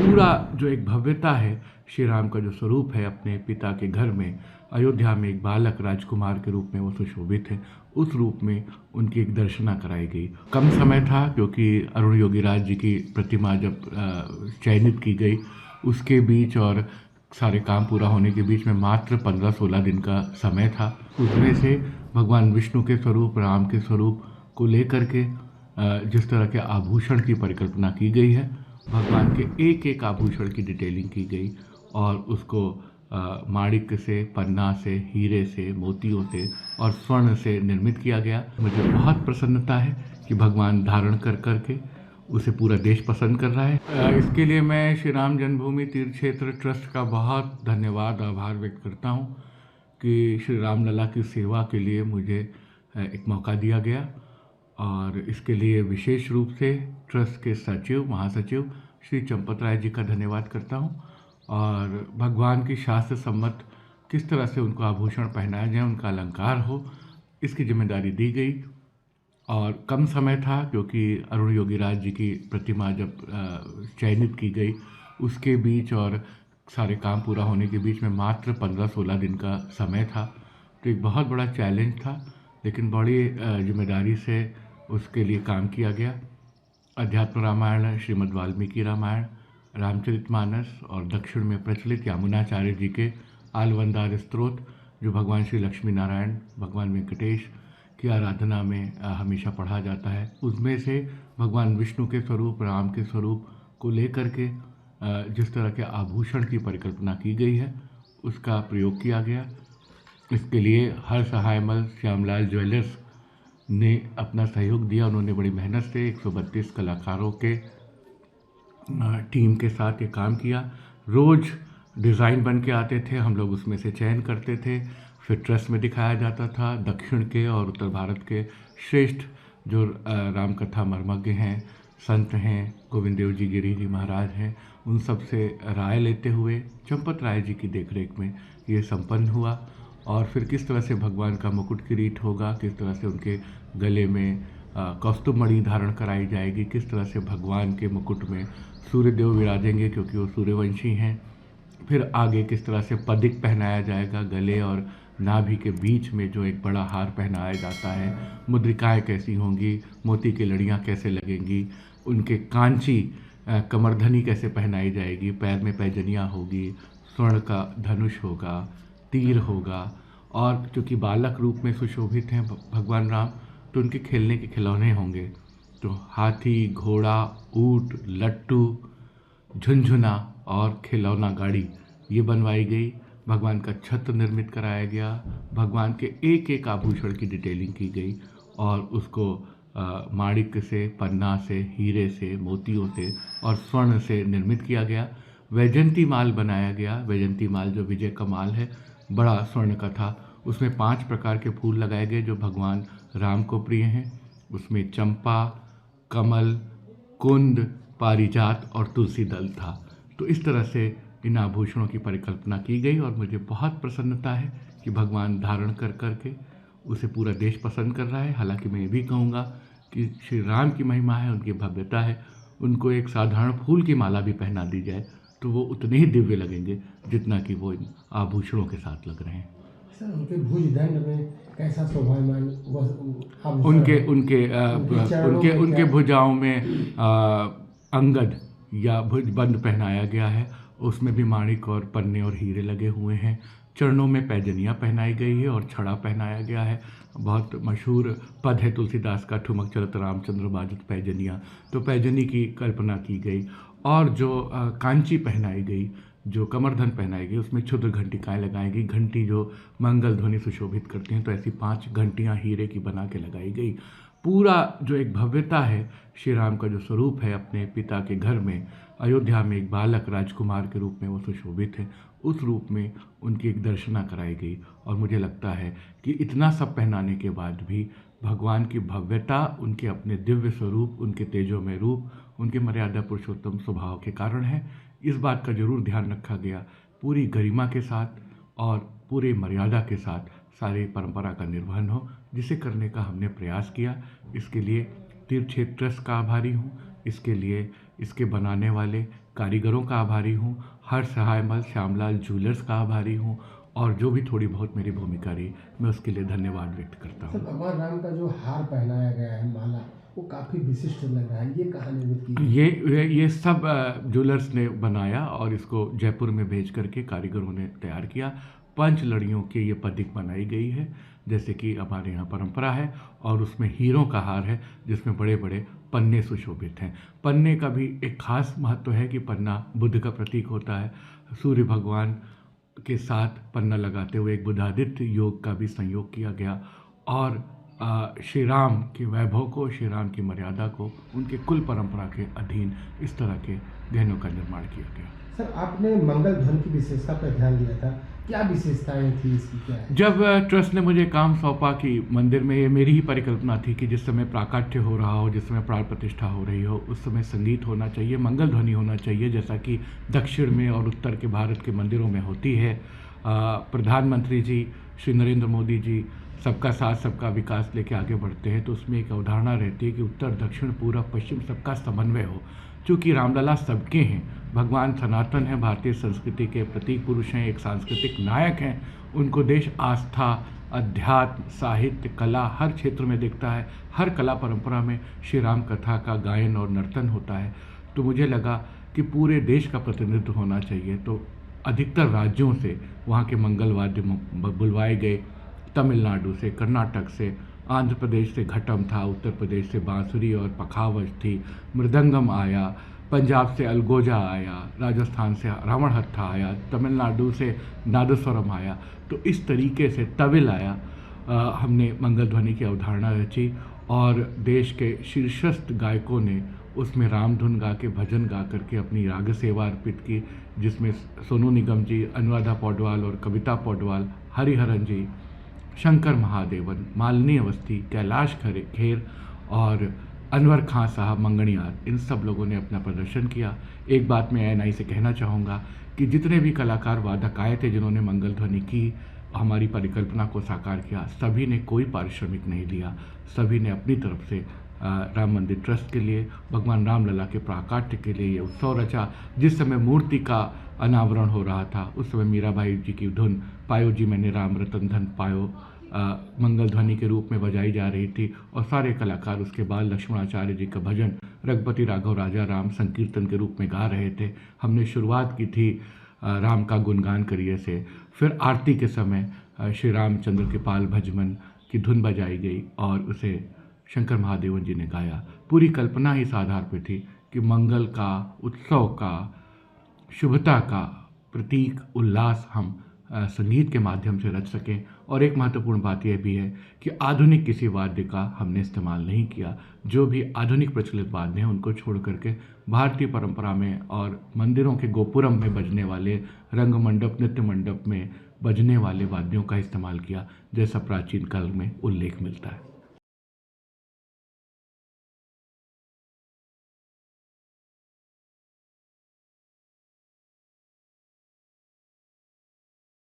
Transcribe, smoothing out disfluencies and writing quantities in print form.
पूरा जो एक भव्यता है, श्री राम का जो स्वरूप है अपने पिता के घर में, अयोध्या में एक बालक राजकुमार के रूप में वो सुशोभित है, उस रूप में उनकी एक दर्शना कराई गई। कम समय था क्योंकि अरुण योगीराज जी की प्रतिमा जब चयनित की गई, उसके बीच और सारे काम पूरा होने के बीच में मात्र 15-16 दिन का समय था। उसमें से भगवान विष्णु के स्वरूप, राम के स्वरूप को लेकर के जिस तरह के आभूषण की परिकल्पना की गई है, भगवान के एक एक आभूषण की डिटेलिंग की गई और उसको माणिक्य से, पन्ना से, हीरे से, मोतियों से और स्वर्ण से निर्मित किया गया। मुझे बहुत प्रसन्नता है कि भगवान धारण कर करके उसे पूरा देश पसंद कर रहा है। इसके लिए मैं श्री राम जन्मभूमि तीर्थ क्षेत्र ट्रस्ट का बहुत धन्यवाद, आभार व्यक्त करता हूँ कि श्री रामलला की सेवा के लिए मुझे एक मौका दिया गया और इसके लिए विशेष रूप से ट्रस्ट के सचिव, महासचिव श्री चंपत राय जी का धन्यवाद करता हूँ। और भगवान की शास्त्र सम्मत किस तरह से उनको आभूषण पहनाया जाए, उनका अलंकार हो, इसकी जिम्मेदारी दी गई। और कम समय था क्योंकि अरुण योगीराज जी की प्रतिमा जब चयनित की गई, उसके बीच और सारे काम पूरा होने के बीच में मात्र 15-16 दिन का समय था। तो एक बहुत बड़ा चैलेंज था, लेकिन बड़ी जिम्मेदारी से उसके लिए काम किया गया। अध्यात्म रामायण, श्रीमद् वाल्मीकि रामायण, रामचरितमानस और दक्षिण में प्रचलित यामुनाचार्य जी के आलवंदार स्तोत्र, जो भगवान श्री लक्ष्मी नारायण, भगवान वेंकटेश की आराधना में हमेशा पढ़ा जाता है, उसमें से भगवान विष्णु के स्वरूप, राम के स्वरूप को लेकर के जिस तरह के आभूषण की परिकल्पना की गई है, उसका प्रयोग किया गया। इसके लिए हर सहायमल श्यामलाल ज्वेलर्स ने अपना सहयोग दिया। उन्होंने बड़ी मेहनत से 132 कलाकारों के टीम के साथ ये काम किया। रोज़ डिज़ाइन बन के आते थे, हम लोग उसमें से चयन करते थे, फिर ट्रस्ट में दिखाया जाता था। दक्षिण के और उत्तर भारत के श्रेष्ठ जो राम कथा मर्मज्ञ हैं, संत हैं, गोविंद देव जी गिरी जी महाराज हैं, उन सब से राय लेते हुए चंपत राय जी की देखरेख में ये संपन्न हुआ। और फिर किस तरह से भगवान का मुकुट किरीट होगा, किस तरह से उनके गले में कौस्तुभ मणि धारण कराई जाएगी, किस तरह से भगवान के मुकुट में सूर्यदेव विराजेंगे क्योंकि वो सूर्यवंशी हैं। फिर आगे किस तरह से पदिक पहनाया जाएगा, गले और नाभि के बीच में जो एक बड़ा हार पहनाया जाता है, मुद्रिकाएं कैसी होंगी, मोती की लड़ियाँ कैसे लगेंगी, उनके कांची कमरधनी कैसे पहनाई जाएगी, पैर में पैजनियाँ होगी, स्वर्ण का धनुष होगा, तीर होगा। और क्योंकि बालक रूप में सुशोभित हैं भगवान राम, तो उनके खेलने के खिलौने होंगे। तो हाथी, घोड़ा, ऊँट, लट्टू, झुनझुना और खिलौना गाड़ी ये बनवाई गई। भगवान का छत्र निर्मित कराया गया, भगवान के एक एक आभूषण की डिटेलिंग की गई और उसको माणिक्य से, पन्ना से, हीरे से, मोतियों से और स्वर्ण से निर्मित किया गया। वैजयंती माल बनाया गया। वैजयंती माल जो विजय का माल है, बड़ा स्वर्ण का था। उसमें 5 प्रकार के फूल लगाए गए जो भगवान राम को प्रिय हैं। उसमें चंपा, कमल, कुंद, पारिजात और तुलसी दल था। तो इस तरह से इन आभूषणों की परिकल्पना की गई और मुझे बहुत प्रसन्नता है कि भगवान धारण कर करके उसे पूरा देश पसंद कर रहा है। हालांकि मैं ये भी कहूँगा कि श्री राम की महिमा है, उनकी भव्यता है, उनको एक साधारण फूल की माला भी पहना दी जाए तो वो उतने ही दिव्य लगेंगे जितना कि वो इन आभूषणों के साथ लग रहे हैं। सर, उनके भुजदंड में कैसा शोभायमान उनके उनके उनके उनके भुजाओं में अंगद या भुजबंद पहनाया गया है। उसमें भी माणिक और पन्ने और हीरे लगे हुए हैं। चरणों में पैजनियाँ पहनाई गई है और छड़ा पहनाया गया है। बहुत मशहूर पद है तुलसीदास का, ठुमक चलत रामचंद्र बाजत पैजनियाँ। तो पैजनी की कल्पना की गई और जो कांची पहनाई गई, जो कमरधन पहनाई गई, उसमें क्षुद्र घंटिकाएँ लगाई गई। घंटी जो मंगल ध्वनि सुशोभित करती हैं, तो ऐसी 5 घंटियाँ हीरे की बना के लगाई गई। पूरा जो एक भव्यता है, श्री राम का जो स्वरूप है अपने पिता के घर में, अयोध्या में एक बालक राजकुमार के रूप में वो सुशोभित है, उस रूप में उनकी एक दर्शना कराई गई। और मुझे लगता है कि इतना सब पहनाने के बाद भी भगवान की भव्यता, उनके अपने दिव्य स्वरूप, उनके तेजोमय रूप, उनके मर्यादा पुरुषोत्तम स्वभाव के कारण है। इस बात का जरूर ध्यान रखा गया, पूरी गरिमा के साथ और पूरे मर्यादा के साथ सारी परंपरा का निर्वहन हो, जिसे करने का हमने प्रयास किया। इसके लिए तीर्थ क्षेत्र ट्रस्ट का आभारी हूँ। इसके लिए इसके बनाने वाले कारीगरों का आभारी हूँ, हर सहायमल श्यामलाल जूलर्स का आभारी हूँ, और जो भी थोड़ी बहुत मेरी भूमिका रही मैं उसके लिए धन्यवाद व्यक्त करता सर हूँ। भगवान राम का जो हार पहनाया गया है माला, वो काफ़ी विशिष्ट लग रहा है, ये कहाँ निर्मित की है? ये सब जूलर्स ने बनाया और इसको जयपुर में भेज करके कारीगरों ने तैयार किया। 5 लड़ियों की ये पदिक बनाई गई है, जैसे कि हमारे यहाँ परंपरा है, और उसमें हीरों का हार है जिसमें बड़े बड़े पन्ने सुशोभित हैं। पन्ने का भी एक खास महत्व है कि पन्ना बुद्ध का प्रतीक होता है। सूर्य भगवान के साथ पन्ना लगाते हुए एक बुद्धादित्य योग का भी संयोग किया गया, और श्री राम के वैभव को, श्री राम की मर्यादा को, उनके कुल परंपरा के अधीन इस तरह के गहनों का निर्माण किया गया। सर आपने मंगल ध्वनि की विशेषता पर ध्यान दिया था, क्या विशेषताएं थी इसकी, क्या है? जब ट्रस्ट ने मुझे काम सौंपा कि मंदिर में, ये मेरी ही परिकल्पना थी कि जिस समय प्राकट्य हो रहा हो, जिस समय प्राण प्रतिष्ठा हो रही हो, उस समय संगीत होना चाहिए, मंगल ध्वनि होना चाहिए, जैसा कि दक्षिण में और उत्तर के भारत के मंदिरों में होती है। प्रधानमंत्री जी श्री नरेंद्र मोदी जी सबका साथ सबका विकास लेके आगे बढ़ते हैं, तो उसमें एक अवधारणा रहती है कि उत्तर दक्षिण पूरब पश्चिम सबका समन्वय हो। चूँकि रामलला सबके हैं, भगवान सनातन हैं, भारतीय संस्कृति के प्रतीक पुरुष हैं, एक सांस्कृतिक नायक हैं, उनको देश आस्था, अध्यात्म, साहित्य, कला हर क्षेत्र में देखता है। हर कला परंपरा में श्री राम कथा का गायन और नर्तन होता है। तो मुझे लगा कि पूरे देश का प्रतिनिधित्व होना चाहिए, तो अधिकतर राज्यों से वहाँ के मंगल वाद्य बुलवाए गए। तमिलनाडु से, कर्नाटक से, आंध्र प्रदेश से घटम था, उत्तर प्रदेश से बांसुरी और पखावज थी, मृदंगम आया, पंजाब से अलगोजा आया, राजस्थान से रावण हत्था आया, तमिलनाडु से नादस्वरम आया। तो इस तरीके से तविल आया। हमने मंगल ध्वनि की अवधारणा रची और देश के शीर्षस्थ गायकों ने उसमें राम धुन गा के, भजन गा करके अपनी राग सेवा अर्पित की, जिसमें सोनू निगम जी, अनुराधा पौडवाल और कविता पौडवाल, हरिहरन जी, शंकर महादेवन, मालिनी अवस्थी, कैलाश खेर और अनवर खां साहब मंगणियार, इन सब लोगों ने अपना प्रदर्शन किया। एक बात मैं एएनआई से कहना चाहूँगा कि जितने भी कलाकार वादक आए थे जिन्होंने मंगल ध्वनि की, हमारी परिकल्पना को साकार किया, सभी ने कोई पारिश्रमिक नहीं लिया। सभी ने अपनी तरफ से राम मंदिर ट्रस्ट के लिए, भगवान रामलला के प्राकाट्य के लिए ये उत्सव रचा। जिस समय मूर्ति का अनावरण हो रहा था उस समय मीराबाई जी की धुन पायो जी मैंने राम रतन धन पायो मंगल ध्वनि के रूप में बजाई जा रही थी, और सारे कलाकार उसके बाद लक्ष्मणाचार्य जी का भजन रघुपति राघव राजा राम संकीर्तन के रूप में गा रहे थे। हमने शुरुआत की थी राम का गुणगान करिए से, फिर आरती के समय श्री रामचंद्र के पाल भजमन की धुन बजाई गई और उसे शंकर महादेवन जी ने गाया। पूरी कल्पना इस आधार पर थी कि मंगल का, उत्सव का, शुभता का प्रतीक उल्लास हम संगीत के माध्यम से रच सकें। और एक महत्वपूर्ण बात यह भी है कि आधुनिक किसी वाद्य का हमने इस्तेमाल नहीं किया। जो भी आधुनिक प्रचलित वाद्य हैं उनको छोड़ करके भारतीय परंपरा में और मंदिरों के गोपुरम में बजने वाले, रंग मंडप, नृत्य मंडप में बजने वाले वाद्यों का इस्तेमाल किया, जैसा प्राचीन काल में उल्लेख मिलता है।